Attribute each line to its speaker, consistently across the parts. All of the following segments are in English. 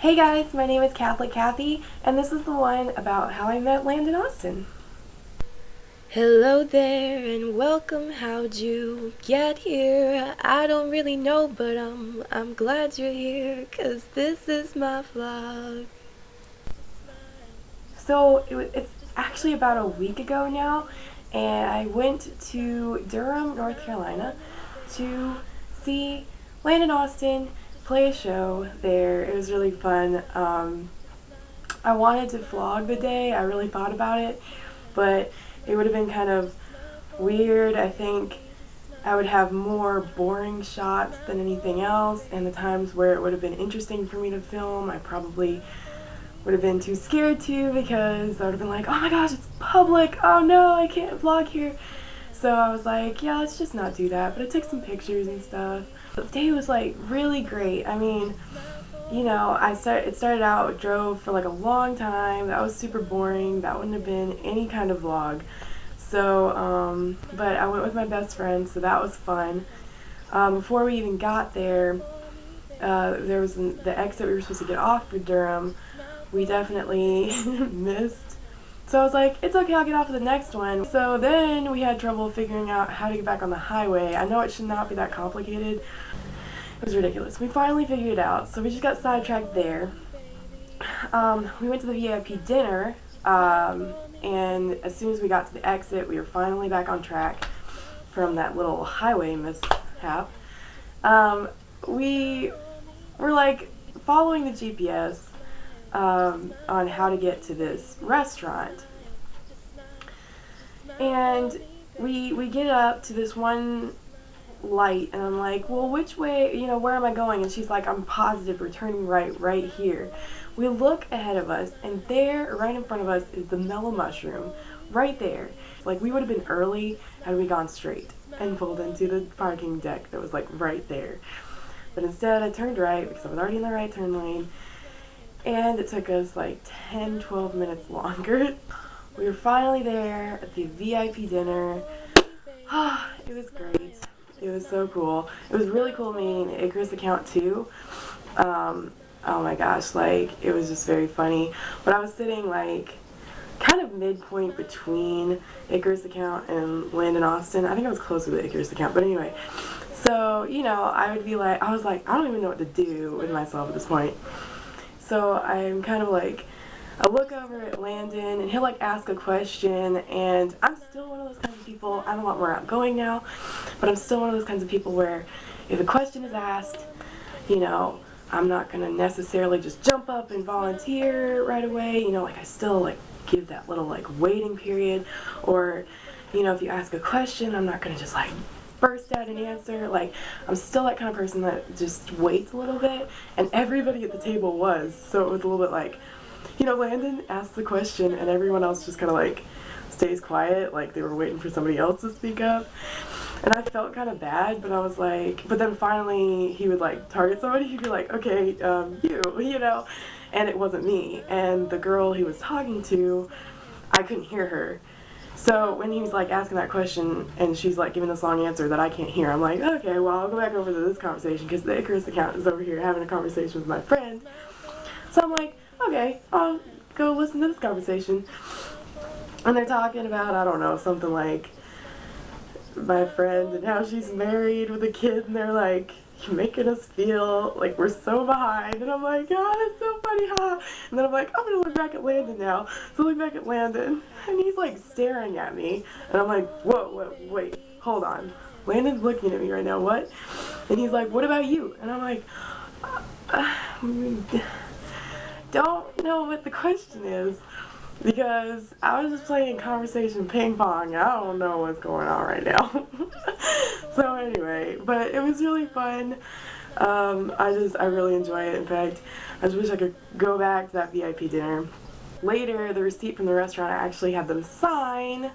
Speaker 1: Hey guys, my name is Catholicathy, and this is the one about how I met Landon Austin. Hello there and welcome. How'd you get here? I don't really know, but I'm glad you're here, 'cause this is my vlog. So it's actually about a week ago now, and I went to Durham, North Carolina to see Landon Austin play a show there. It was really fun. I wanted to vlog the day. I really thought about it, but it would have been kind of weird. I think I would have more boring shots than anything else, and the times where it would have been interesting for me to film, I probably would have been too scared to, because I would have been like, oh my gosh, it's public, oh no, I can't vlog here. So I was like, yeah, let's just not do that. But I took some pictures and stuff. The day was like really great. I mean, you know, it started out, drove for like a long time. That was super boring. That wouldn't have been any kind of vlog. So, but I went with my best friend, so that was fun. Before we even got there, there was the exit we were supposed to get off for Durham. We definitely missed. So I was like, it's okay, I'll get off of the next one. So then we had trouble figuring out how to get back on the highway. I know it should not be that complicated. It was ridiculous. We finally figured it out, so we just got sidetracked there. We went to the VIP dinner, and as soon as we got to the exit, we were finally back on track from that little highway mishap. We were like following the GPS on how to get to this restaurant, and we get up to this one light, and I'm like, well, which way, you know, where am I going? And she's like, I'm positive we're turning right here. We look ahead of us, and there, right in front of us, is the Mellow Mushroom, right there. Like, we would have been early had we gone straight and pulled into the parking deck that was like right there. But instead I turned right because I was already in the right turn lane, and it took us like 10-12 minutes longer. We were finally there at the VIP dinner. It was great. It was so cool. It was really cool meeting the Icarus account too. Oh my gosh, like, it was just very funny. But I was sitting like kind of midpoint between Icarus account and Landon Austin. I think I was closer to the Icarus account, but anyway. So, you know, I was like, I don't even know what to do with myself at this point. So I'm kind of like, I look over at Landon, and he'll like ask a question, and I'm still one of those kinds of people. I'm a lot more outgoing now, but I'm still one of those kinds of people where if a question is asked, you know, I'm not gonna necessarily just jump up and volunteer right away. You know, like, I still like give that little like waiting period, or, you know, if you ask a question, I'm not gonna just like burst out an answer. Like, I'm still that kind of person that just waits a little bit, and everybody at the table was, so it was a little bit like, you know, Landon asks the question and everyone else just kind of like stays quiet, like they were waiting for somebody else to speak up. And I felt kind of bad, but I was like, but then finally he would like target somebody. He'd be like, okay, you know, and it wasn't me. And the girl he was talking to, I couldn't hear her. So when he was like asking that question and she's like giving this long answer that I can't hear, I'm like, okay, well, I'll go back over to this conversation because the Icarus account is over here having a conversation with my friend. So I'm like, okay, I'll go listen to this conversation. And they're talking about, I don't know, something like my friend and how she's married with a kid, and they're like, you're making us feel like we're so behind. And I'm like, oh, that's so funny, huh? And then I'm like, I'm gonna look back at Landon now. So I look back at Landon, and he's like staring at me, and I'm like, whoa, wait, hold on. Landon's looking at me right now, what? And he's like, what about you? And I'm like, don't know what the question is, because I was just playing conversation ping pong. I don't know what's going on right now. So anyway, but it was really fun. I really enjoy it. In fact, I just wish I could go back to that VIP dinner. Later, the receipt from the restaurant, I actually had them sign.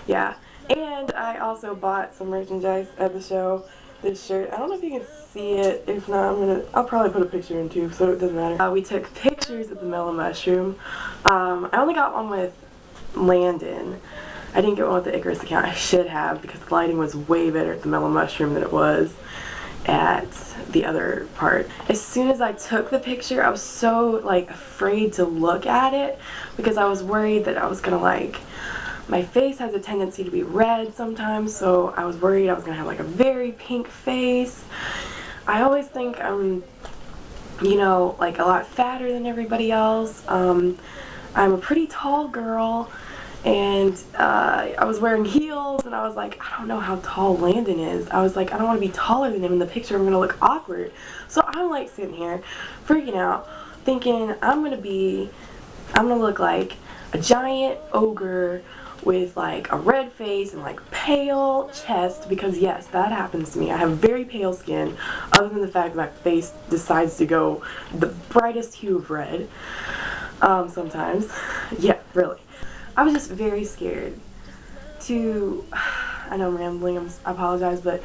Speaker 1: Yeah, and I also bought some merchandise at the show. This shirt, I don't know if you can see it. If not, I'll probably put a picture in too, so it doesn't matter. We took pictures at the Mellow Mushroom. I only got one with Landon. I didn't get one with the Icarus account. I should have, because the lighting was way better at the Mellow Mushroom than it was at the other part. As soon as I took the picture, I was so like afraid to look at it because I was worried that I was gonna like, my face has a tendency to be red sometimes, so I was worried I was gonna have like a very pink face. I always think I'm, you know, like a lot fatter than everybody else. I'm a pretty tall girl, and I was wearing heels, and I was like, I don't know how tall Landon is. I was like, I don't want to be taller than him in the picture. I'm gonna look awkward. So I'm like sitting here freaking out, thinking I'm gonna look like a giant ogre with like a red face and like pale chest, because yes, that happens to me. I have very pale skin, other than the fact that my face decides to go the brightest hue of red sometimes. Yeah, really. I was just very scared to, I know I'm rambling, I apologize, but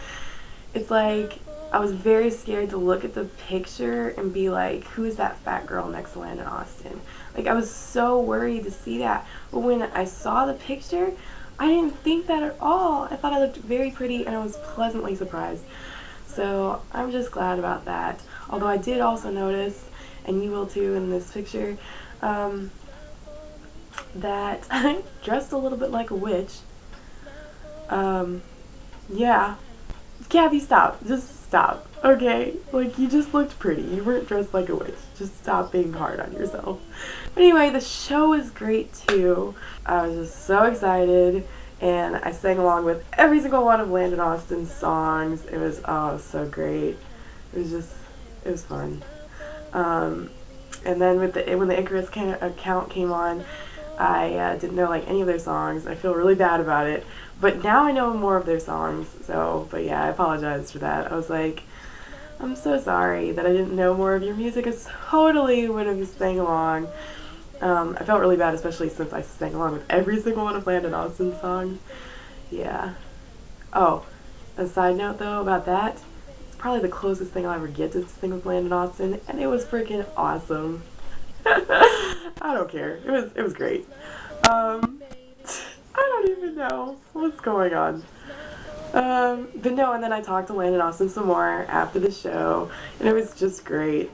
Speaker 1: it's like I was very scared to look at the picture and be like, who is that fat girl next to Landon Austin? Like, I was so worried to see that. But when I saw the picture, I didn't think that at all. I thought I looked very pretty, and I was pleasantly surprised. So I'm just glad about that. Although I did also notice, and you will too in this picture, that I dressed a little bit like a witch. Yeah. Kathy, stop. Just stop. Okay? Like, you just looked pretty. You weren't dressed like a witch. Just stop being hard on yourself. But anyway, the show was great too. I was just so excited, and I sang along with every single one of Landon Austin's songs. It was, oh, so great. It was fun. And then when the Icarus account came on, I didn't know like any of their songs. I feel really bad about it, but now I know more of their songs. So, but yeah, I apologize for that. I was like, I'm so sorry that I didn't know more of your music. I totally would have sang along. I felt really bad, especially since I sang along with every single one of Landon Austin's songs. Yeah. Oh, a side note though about that, it's probably the closest thing I'll ever get to sing with Landon Austin, and it was freaking awesome. I don't care. It was great. I don't even know what's going on. But no, and then I talked to Landon Austin some more after the show, and it was just great.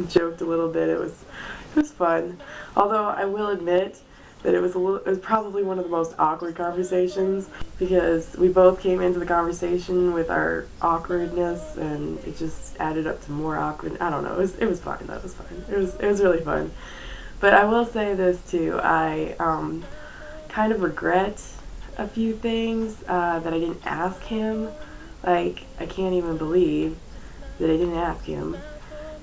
Speaker 1: Joked a little bit. It was fun. Although I will admit that it was probably one of the most awkward conversations, because we both came into the conversation with our awkwardness, and it just added up to more awkward. I don't know. It was fine. That was fun. It was really fun. But I will say this too. I kind of regret a few things that I didn't ask him. Like, I can't even believe that I didn't ask him.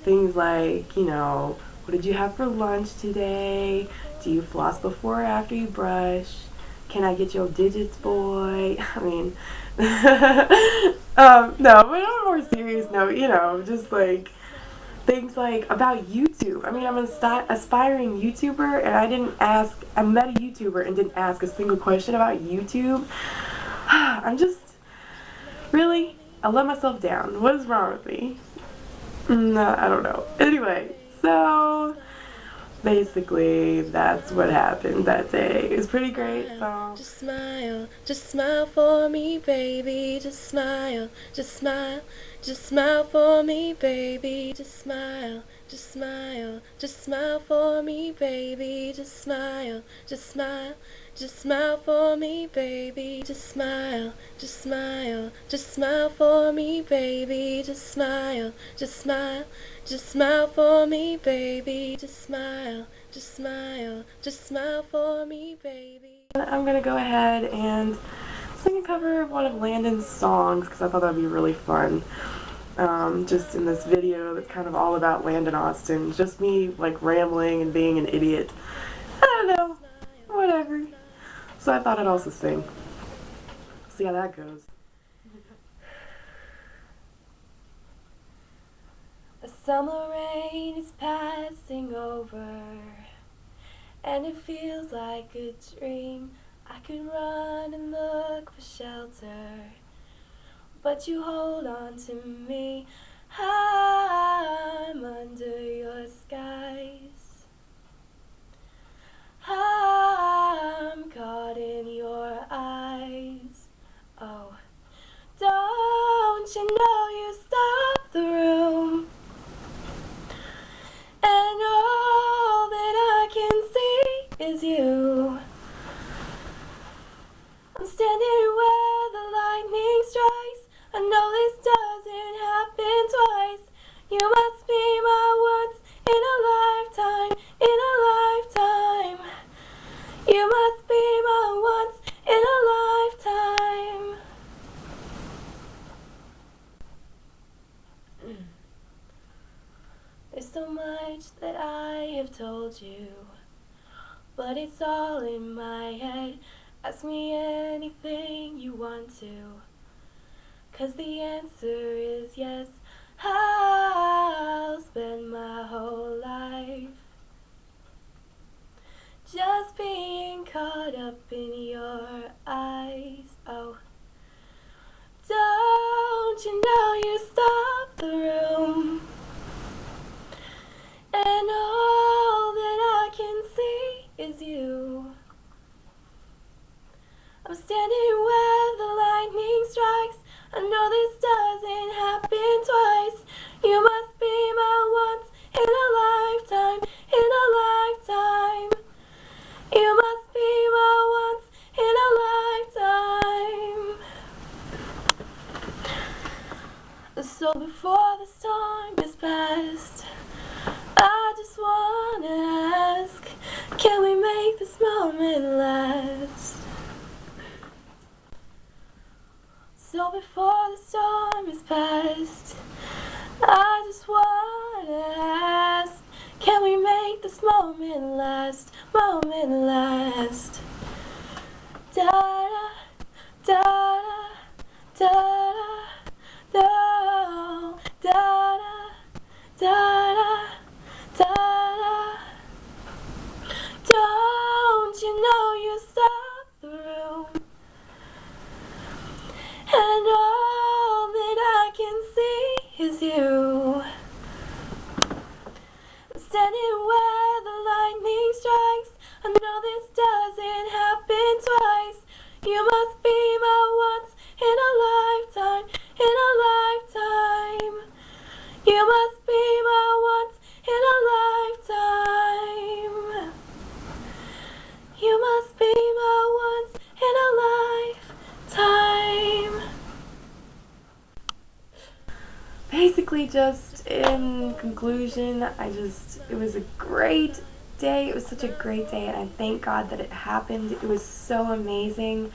Speaker 1: Things like, you know, what did you have for lunch today? Do you floss before or after you brush? Can I get your digits, boy? I mean, no, but on a more serious note, you know, just like things like about YouTube. I mean, I'm an aspiring YouTuber, and I met a YouTuber and didn't ask a single question about YouTube. I'm just, really, I let myself down. What is wrong with me? No, I don't know. Anyway, so basically that's what happened that day. It was pretty great. So just smile for me, baby. Just smile for me, baby. Just smile for me, baby. Just smile for me, baby. Just smile for me, baby. Just smile for me, baby. Just smile for me, baby. I'm gonna go ahead and sing a cover of one of Landon's songs, because I thought that would be really fun. Just in this video that's kind of all about Landon Austin. Just me, like, rambling and being an idiot. I don't know. Whatever. So I thought I'd also sing. See how that goes. The summer rain is passing over, and it feels like a dream. I could run and look for shelter, but you hold on to me. I'm under your skies. I'm caught in your eyes. Oh, don't you know you start much that I have told you, but it's all in my head. Ask me anything you want to, 'cause the answer is yes. I'll spend my whole life just being caught up in your eyes. Oh, don't you know you stop the room, and all that I can see is you. I'm standing where the lightning strikes. I know this doesn't happen twice. You must be my once in a lifetime, in a lifetime. You must be my once in a lifetime. So before the storm is past, I just wanna ask, can we make this moment last? So before the storm is past, I just wanna ask, can we make this moment last, moment last? Da-da, da-da, da-da, da-da, da-da, da-da, da-da. Don't you know you stop the room, and all that I can see is you. I'm standing where the lightning strikes. I know this doesn't happen twice. You must be my once in a lifetime, in a lifetime. You must be my once in a lifetime. You must be my once in a lifetime. Basically, just in conclusion, it was a great day. It was such a great day, and I thank God that it happened. It was so amazing.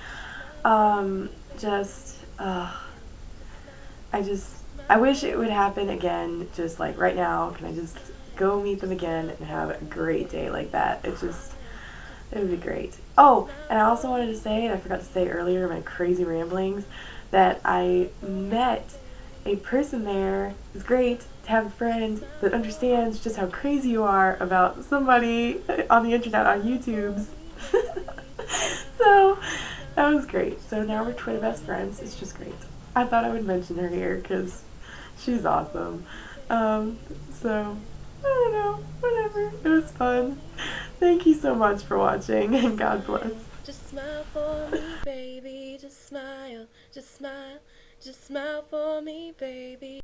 Speaker 1: I wish it would happen again, just like right now. Can I just go meet them again and have a great day like that? It would be great. Oh, and I also wanted to say, and I forgot to say earlier in my crazy ramblings, that I met a person there. It's great to have a friend that understands just how crazy you are about somebody on the internet, on YouTube's. So that was great. So now we're Twitter best friends. It's just great. I thought I would mention her here because she's awesome. So I don't know, whatever. It was fun. Thank you so much for watching, and God bless.
Speaker 2: Just smile for me, baby. Just smile, just smile, just smile for me, baby.